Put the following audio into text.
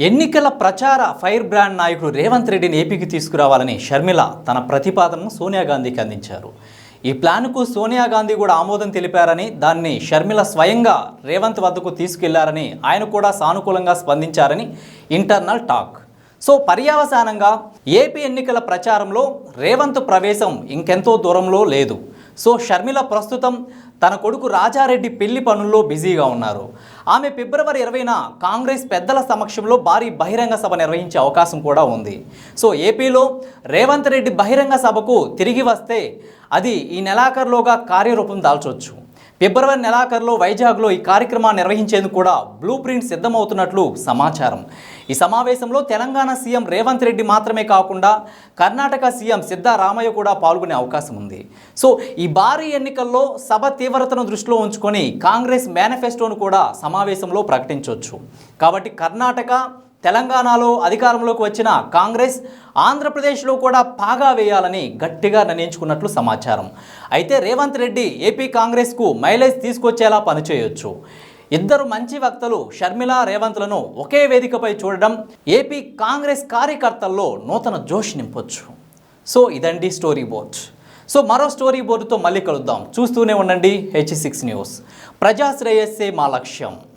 ఎన్నికల ప్రచార fire brand నాయకుడు రేవంత్ రెడ్డిని ఏపీకి తీసుకురావాలని షర్మిల తన ప్రతిపాదనను సోనియా గాంధీకి అందించారు. ఈ ప్లాన్కు సోనియా గాంధీ కూడా ఆమోదం తెలిపారని, దాన్ని షర్మిల స్వయంగా రేవంత్ వద్దకు తీసుకెళ్లారని, ఆయన కూడా సానుకూలంగా స్పందించారని ఇంటర్నల్ టాక్. సో పర్యవసానంగా ఏపీ ఎన్నికల ప్రచారంలో రేవంత్ ప్రవేశం ఇంకెంతో దూరంలో లేదు. సో షర్మిల ప్రస్తుతం తన కొడుకు రాజారెడ్డి పెళ్లి పనుల్లో బిజీగా ఉన్నారు. ఆమె ఫిబ్రవరి 20న కాంగ్రెస్ పెద్దల సమక్షంలో భారీ బహిరంగ సభ నిర్వహించే అవకాశం కూడా ఉంది. సో ఏపీలో రేవంత్ రెడ్డి బహిరంగ సభకు తిరిగి వస్తే అది ఈ నెలాఖరులోగా కార్యరూపం దాల్చొచ్చు. ఫిబ్రవరి నెలాఖరులో వైజాగ్లో ఈ కార్యక్రమాన్ని నిర్వహించేందుకు కూడా బ్లూ ప్రింట్ సిద్ధమవుతున్నట్లు సమాచారం. ఈ సమావేశంలో తెలంగాణ సీఎం రేవంత్ రెడ్డి మాత్రమే కాకుండా కర్ణాటక సీఎం సిద్ధరామయ్య కూడా పాల్గొనే అవకాశం ఉంది. సో ఈ భారీ ఎన్నికల్లో సభ తీవ్రతను దృష్టిలో ఉంచుకొని కాంగ్రెస్ మేనిఫెస్టోను కూడా సమావేశంలో ప్రకటించవచ్చు. కాబట్టి కర్ణాటక, తెలంగాణలో అధికారంలోకి వచ్చిన కాంగ్రెస్ ఆంధ్రప్రదేశ్లో కూడా పాగా వేయాలని గట్టిగా నిర్ణయించుకున్నట్లు సమాచారం. అయితే రేవంత్ రెడ్డి ఏపీ కాంగ్రెస్కు మైలేజ్ తీసుకొచ్చేలా పనిచేయొచ్చు. ఇద్దరు మంచి వక్తలు షర్మిల, రేవంత్లను ఒకే వేదికపై చూడడం ఏపీ కాంగ్రెస్ కార్యకర్తల్లో నూతన జోష్ నింపొచ్చు. సో ఇదండి స్టోరీ బోర్డ్. సో మరో స్టోరీ బోర్డుతో మళ్ళీ కలుద్దాం. చూస్తూనే ఉండండి H6 న్యూస్. ప్రజాశ్రేయస్సే మా లక్ష్యం.